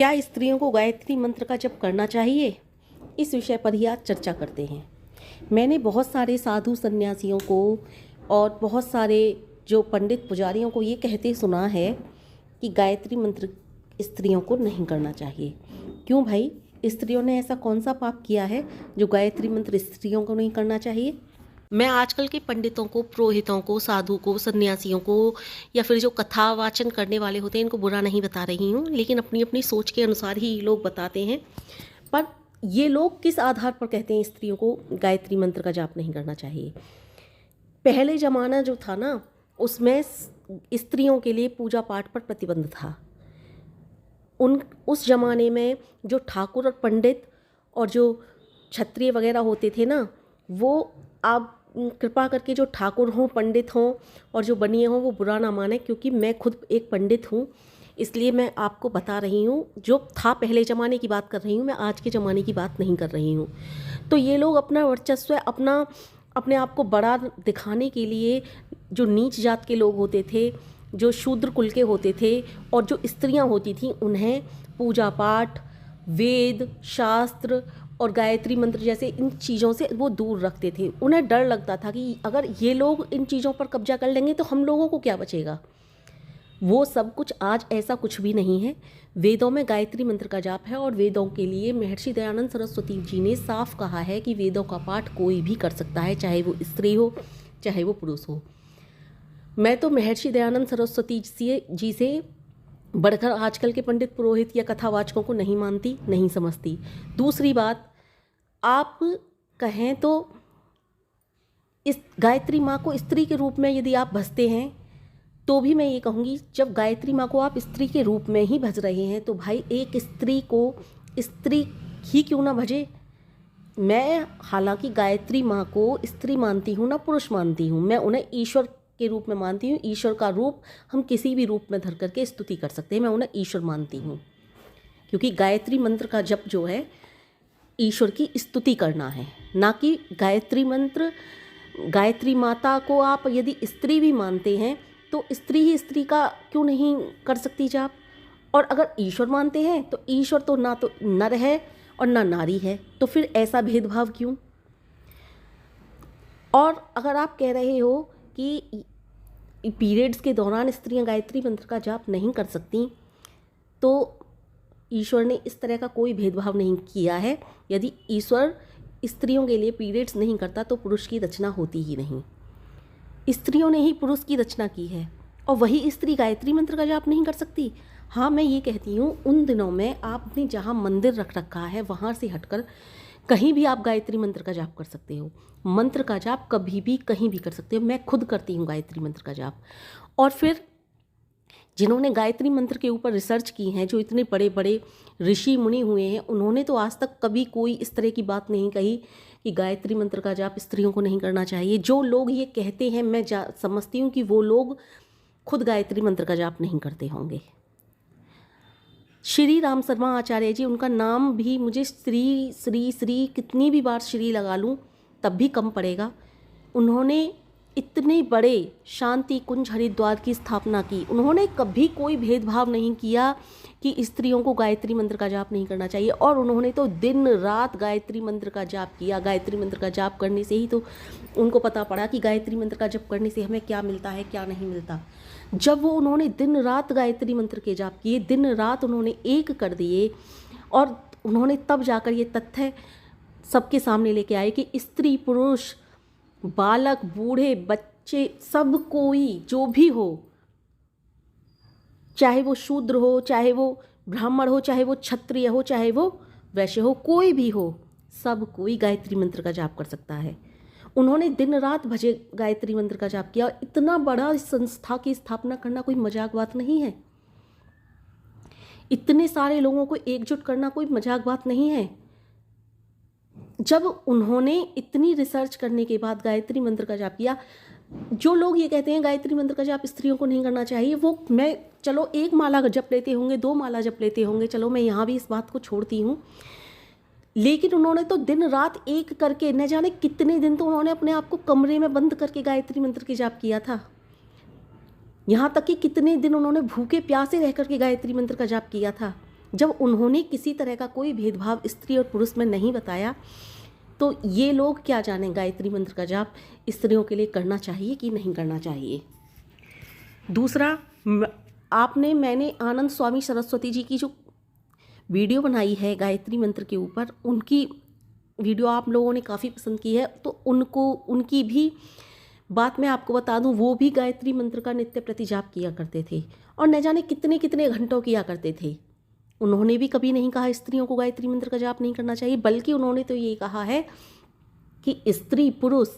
क्या स्त्रियों को गायत्री मंत्र का जप करना चाहिए? इस विषय पर ही आज चर्चा करते हैं। मैंने बहुत सारे साधु सन्यासियों को और बहुत सारे जो पंडित पुजारियों को ये कहते सुना है कि गायत्री मंत्र स्त्रियों को नहीं करना चाहिए। क्यों भाई, स्त्रियों ने ऐसा कौन सा पाप किया है जो गायत्री मंत्र स्त्रियों को नहीं करना चाहिए? मैं आजकल के पंडितों को, पुरोहितों को, साधु को, सन्यासियों को या फिर जो कथा वाचन करने वाले होते हैं इनको बुरा नहीं बता रही हूँ, लेकिन अपनी अपनी सोच के अनुसार ही लोग बताते हैं। पर ये लोग किस आधार पर कहते हैं स्त्रियों को गायत्री मंत्र का जाप नहीं करना चाहिए? पहले ज़माना जो था ना, उसमें स्त्रियों के लिए पूजा पाठ पर प्रतिबंध था। उस ज़माने में जो ठाकुर और पंडित और जो क्षत्रिय वगैरह होते थे ना, वो आप कृपा करके जो ठाकुर हों, पंडित हों और जो बनिए हों वो बुरा ना माने, क्योंकि मैं खुद एक पंडित हूँ, इसलिए मैं आपको बता रही हूँ। जो था पहले ज़माने की बात कर रही हूँ, मैं आज के ज़माने की बात नहीं कर रही हूँ। तो ये लोग अपना वर्चस्व, अपने आप को बड़ा दिखाने के लिए जो नीच जात के लोग होते थे, जो शूद्र कुल के होते थे और जो स्त्रियाँ होती थीं, उन्हें पूजा पाठ, वेद, शास्त्र और गायत्री मंत्र जैसे इन चीज़ों से वो दूर रखते थे। उन्हें डर लगता था कि अगर ये लोग इन चीज़ों पर कब्जा कर लेंगे तो हम लोगों को क्या बचेगा। वो सब कुछ आज ऐसा कुछ भी नहीं है। वेदों में गायत्री मंत्र का जाप है और वेदों के लिए महर्षि दयानंद सरस्वती जी ने साफ कहा है कि वेदों का पाठ कोई भी कर सकता है, चाहे वो स्त्री हो चाहे वो पुरुष हो। मैं तो महर्षि दयानंद सरस्वती जी से बढ़कर आजकल के पंडित पुरोहित या कथावाचकों को नहीं मानती, नहीं समझती। दूसरी बात, आप कहें तो इस गायत्री माँ को स्त्री के रूप में यदि आप भजते हैं तो भी मैं ये कहूँगी, जब गायत्री माँ को आप स्त्री के रूप में ही भज रहे हैं तो भाई एक स्त्री को स्त्री ही क्यों ना भजे। मैं हालांकि गायत्री माँ को स्त्री मानती हूँ ना पुरुष मानती हूँ, मैं उन्हें ईश्वर के रूप में मानती हूँ। ईश्वर का रूप हम किसी भी रूप में धर करके स्तुति कर सकते हैं, मैं उन्हें ईश्वर मानती हूँ, क्योंकि गायत्री मंत्र का जप जो है ईश्वर की स्तुति करना है, ना कि गायत्री मंत्र। गायत्री माता को आप यदि स्त्री भी मानते हैं तो स्त्री ही स्त्री का क्यों नहीं कर सकती जाप? और अगर ईश्वर मानते हैं तो ईश्वर तो नर है और ना नारी है, तो फिर ऐसा भेदभाव क्यों? और अगर आप कह रहे हो कि पीरियड्स के दौरान स्त्रियां गायत्री मंत्र का जाप नहीं कर सकती, तो ईश्वर ने इस तरह का कोई भेदभाव नहीं किया है। यदि ईश्वर स्त्रियों के लिए पीरियड्स नहीं करता तो पुरुष की रचना होती ही नहीं। स्त्रियों ने ही पुरुष की रचना की है और वही स्त्री गायत्री मंत्र का जाप नहीं कर सकती। हाँ, मैं ये कहती हूँ, उन दिनों में आपने जहाँ मंदिर रख रखा है वहाँ से हटकर कहीं भी आप गायत्री मंत्र का जाप कर सकते हो। मंत्र का जाप कभी भी कहीं भी कर सकते हो। मैं खुद करती हूँ गायत्री मंत्र का जाप। और फिर जिन्होंने गायत्री मंत्र के ऊपर रिसर्च की हैं, जो इतने बड़े बड़े ऋषि मुनि हुए हैं, उन्होंने तो आज तक कभी कोई इस तरह की बात नहीं कही कि गायत्री मंत्र का जाप स्त्रियों को नहीं करना चाहिए। जो लोग ये कहते हैं, मैं समझती हूँ कि वो लोग खुद गायत्री मंत्र का जाप नहीं करते होंगे। श्री राम शर्मा आचार्य जी, उनका नाम भी मुझे श्री श्री श्री कितनी भी बार श्री लगा लूँ तब भी कम पड़ेगा। उन्होंने इतने बड़े शांति कुंज हरिद्वार की स्थापना की। उन्होंने कभी कोई भेदभाव नहीं किया कि स्त्रियों को गायत्री मंत्र का जाप नहीं करना चाहिए, और उन्होंने तो दिन रात गायत्री मंत्र का जाप किया। गायत्री मंत्र का जाप करने से ही तो उनको पता पड़ा कि गायत्री मंत्र का जप करने से हमें क्या मिलता है, क्या नहीं मिलता। जब वो उन्होंने दिन रात गायत्री मंत्र के जाप किए, दिन रात उन्होंने एक कर दिए, और उन्होंने तब जाकर ये तथ्य सबके सामने लेके आए कि स्त्री पुरुष, बालक, बूढ़े, बच्चे, सब कोई जो भी हो, चाहे वो शूद्र हो, चाहे वो ब्राह्मण हो, चाहे वो क्षत्रिय हो, चाहे वो वैश्य हो, कोई भी हो, सब कोई गायत्री मंत्र का जाप कर सकता है। उन्होंने दिन रात भजे गायत्री मंत्र का जाप किया। इतना बड़ा संस्था की स्थापना करना कोई मजाक बात नहीं है। इतने सारे लोगों को एकजुट करना कोई मजाक बात नहीं है। जब उन्होंने इतनी रिसर्च करने के बाद गायत्री मंत्र का जाप किया, जो लोग ये कहते हैं गायत्री मंत्र का जाप स्त्रियों को नहीं करना चाहिए, वो मैं चलो एक माला जप लेते होंगे, दो माला जप लेते होंगे, चलो मैं यहाँ भी इस बात को छोड़ती हूँ, लेकिन उन्होंने तो दिन रात एक करके न जाने कितने दिन तो उन्होंने अपने आप को कमरे में बंद करके गायत्री मंत्र के जाप किया था। यहाँ तक कि कितने दिन उन्होंने भूखे प्यासे रह करके गायत्री मंत्र का जाप किया था। जब उन्होंने किसी तरह का कोई भेदभाव स्त्री और पुरुष में नहीं बताया, तो ये लोग क्या जाने गायत्री मंत्र का जाप स्त्रियों के लिए करना चाहिए कि नहीं करना चाहिए। दूसरा, मैंने आनंद स्वामी सरस्वती जी की जो वीडियो बनाई है गायत्री मंत्र के ऊपर, उनकी वीडियो आप लोगों ने काफ़ी पसंद की है, तो उनकी भी बात मैं आपको बता दूं, वो भी गायत्री मंत्र का नित्य प्रति जाप किया करते थे और न जाने कितने कितने घंटों किया करते थे। उन्होंने भी कभी नहीं कहा स्त्रियों को गायत्री मंत्र का जाप नहीं करना चाहिए, बल्कि उन्होंने तो ये कहा है कि स्त्री, पुरुष,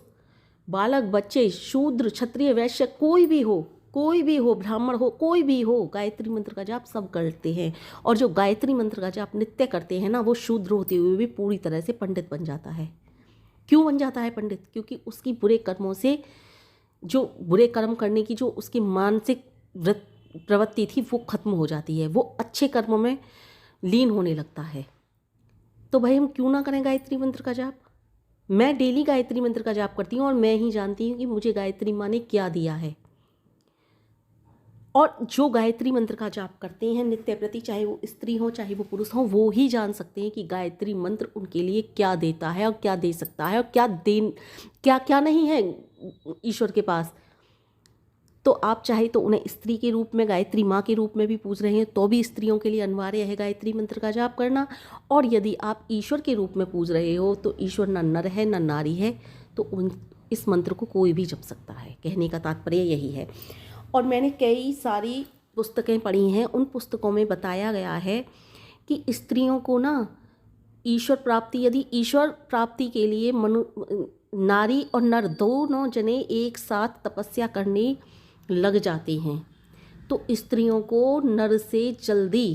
बालक, बच्चे, शूद्र, क्षत्रिय, वैश्य, कोई भी हो, ब्राह्मण हो, कोई भी हो, गायत्री मंत्र का जाप सब करते हैं। और जो गायत्री मंत्र का जाप नित्य करते हैं ना, वो शूद्र होते हुए भी पूरी तरह से पंडित बन जाता है। क्यों बन जाता है पंडित? क्योंकि उसकी बुरे कर्मों से, जो बुरे कर्म करने की जो उसकी मानसिक प्रवृत्ति थी वो खत्म हो जाती है, वो अच्छे कर्मों में लीन होने लगता है। तो भाई हम क्यों ना करें गायत्री मंत्र का जाप। मैं डेली गायत्री मंत्र का जाप करती हूँ और मैं ही जानती हूँ कि मुझे गायत्री माँ ने क्या दिया है। और जो गायत्री मंत्र का जाप करते हैं नित्य प्रति, चाहे वो स्त्री हो चाहे वो पुरुष हो, वो ही जान सकते हैं कि गायत्री मंत्र उनके लिए क्या देता है और क्या दे सकता है और क्या क्या नहीं है ईश्वर के पास। तो आप चाहे तो उन्हें स्त्री के रूप में, गायत्री माँ के रूप में भी पूज रहे हैं, तो भी स्त्रियों के लिए अनिवार्य है गायत्री मंत्र का जाप करना। और यदि आप ईश्वर के रूप में पूज रहे हो तो ईश्वर न नर है न नारी है, तो इस मंत्र को कोई भी जप सकता है। कहने का तात्पर्य यही है। और मैंने कई सारी पुस्तकें पढ़ी हैं, उन पुस्तकों में बताया गया है कि स्त्रियों को ना ईश्वर प्राप्ति, यदि ईश्वर प्राप्ति के लिए नारी और नर दोनों जने एक साथ तपस्या करने लग जाते हैं, तो स्त्रियों को नर से जल्दी,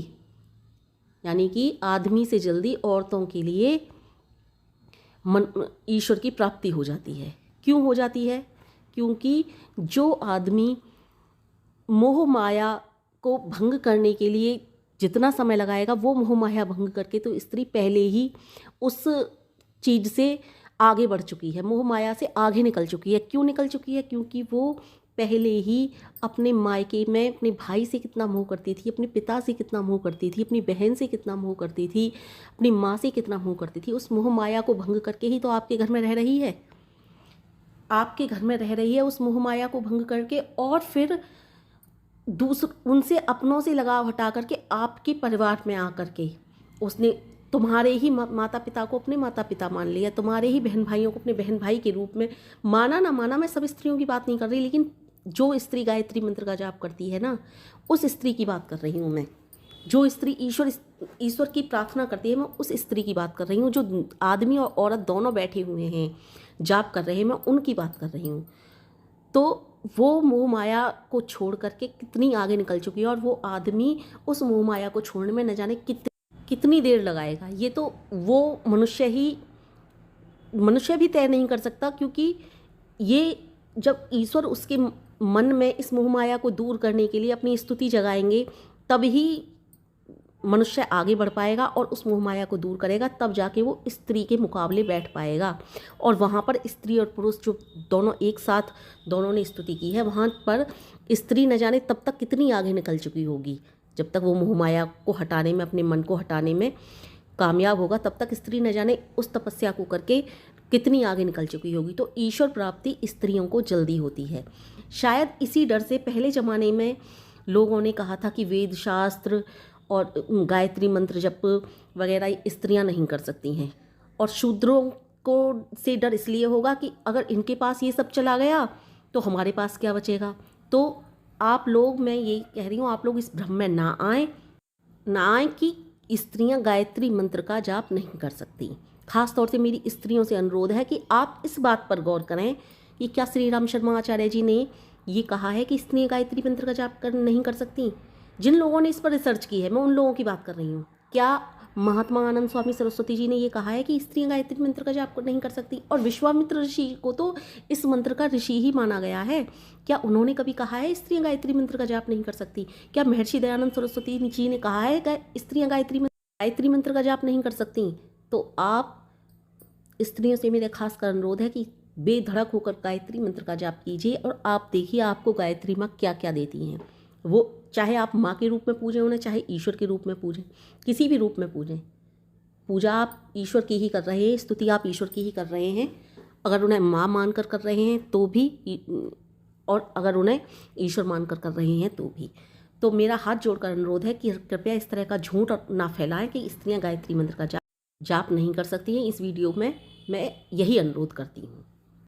यानी कि आदमी से जल्दी औरतों के लिए ईश्वर की प्राप्ति हो जाती है। क्यों हो जाती है? क्योंकि जो आदमी मोह माया को भंग करने के लिए जितना समय लगाएगा, वो मोह माया भंग करके तो स्त्री पहले ही उस चीज़ से आगे बढ़ चुकी है, मोह माया से आगे निकल चुकी है। क्यों निकल चुकी है? क्योंकि वो पहले ही अपने मायके में अपने भाई से कितना मोह करती थी, अपने पिता से कितना मोह करती थी, अपनी बहन से कितना मोह करती थी, अपनी माँ से कितना मोह करती थी। उस मोह माया को भंग करके ही तो आपके घर में रह रही है, आपके घर में रह रही है उस मोह माया को भंग करके। और फिर उनसे अपनों से लगाव हटा करके आपके परिवार में आकर के उसने तुम्हारे ही माता पिता को अपने माता पिता मान लिया, तुम्हारे ही बहन भाइयों को अपने बहन भाई के रूप में माना। ना माना, मैं सब स्त्रियों की बात नहीं कर रही, लेकिन जो स्त्री गायत्री मंत्र का जाप करती है ना, उस स्त्री की बात कर रही हूँ मैं। जो स्त्री ईश्वर की प्रार्थना करती है, मैं उस स्त्री की बात कर रही हूँ। जो आदमी और औरत दोनों बैठे हुए हैं, जाप कर रहे हैं, मैं उनकी बात कर रही हूँ। तो वो मोह माया को छोड़ करके कितनी आगे निकल चुकी है, और वो आदमी उस मोह माया को छोड़ने में न जाने कितनी देर लगाएगा, ये तो वो मनुष्य भी तय नहीं कर सकता। क्योंकि ये जब ईश्वर उसके मन में इस मोह माया को दूर करने के लिए अपनी स्तुति जगाएंगे, तब ही मनुष्य आगे बढ़ पाएगा और उस मोह माया को दूर करेगा, तब जाके वो स्त्री के मुकाबले बैठ पाएगा। और वहाँ पर स्त्री और पुरुष जो दोनों एक साथ दोनों ने स्तुति की है, वहाँ पर स्त्री न जाने तब तक कितनी आगे निकल चुकी होगी। जब तक वो मोह माया को हटाने में, अपने मन को हटाने में कामयाब होगा, तब तक स्त्री न जाने उस तपस्या को करके कितनी आगे निकल चुकी होगी। तो ईश्वर प्राप्ति स्त्रियों को जल्दी होती है। शायद इसी डर से पहले ज़माने में लोगों ने कहा था कि वेद शास्त्र और गायत्री मंत्र जप वगैरह स्त्रियां नहीं कर सकती हैं, और शूद्रों को से डर इसलिए होगा कि अगर इनके पास ये सब चला गया तो हमारे पास क्या बचेगा। तो आप लोग, मैं ये कह रही हूँ, आप लोग इस भ्रम में ना आए कि स्त्रियां गायत्री मंत्र का जाप नहीं कर सकती। खास तौर से मेरी स्त्रियों से अनुरोध है कि आप इस बात पर गौर करें कि क्या श्री राम शर्मा आचार्य जी ने ये कहा है कि स्त्रियां गायत्री मंत्र का जाप नहीं कर सकती। जिन लोगों ने इस पर रिसर्च की है, मैं उन लोगों की बात कर रही हूँ। क्या महात्मा आनंद स्वामी सरस्वती जी ने ये कहा है कि स्त्रियां गायत्री मंत्र का जाप नहीं कर सकती? और विश्वामित्र ऋषि को तो इस मंत्र का ऋषि ही माना गया है। क्या उन्होंने कभी कहा है स्त्रियां गायत्री मंत्र का जाप नहीं कर सकती? क्या महर्षि दयानंद सरस्वती जी ने कहा है स्त्रियां गायत्री मंत्र का जाप नहीं कर सकती? तो आप स्त्रियों से मेरा खास कर अनुरोध है कि बेधड़क होकर गायत्री मंत्र का जाप कीजिए, और आप देखिए आपको गायत्री माँ क्या क्या देती हैं। वो चाहे आप माँ के रूप में पूजें उन्हें, चाहे ईश्वर के रूप में पूजें, किसी भी रूप में पूजें, पूजा आप ईश्वर की ही कर रहे हैं, स्तुति आप ईश्वर की ही कर रहे हैं। अगर उन्हें माँ मानकर कर रहे हैं तो भी, और अगर उन्हें ईश्वर मानकर कर रहे हैं तो भी। तो मेरा हाथ जोड़कर अनुरोध है कि कृपया इस तरह का झूठ ना फैलाएं कि स्त्रियां गायत्री मंत्र का जाप नहीं कर सकती हैं। इस वीडियो में मैं यही अनुरोध करती हूँ।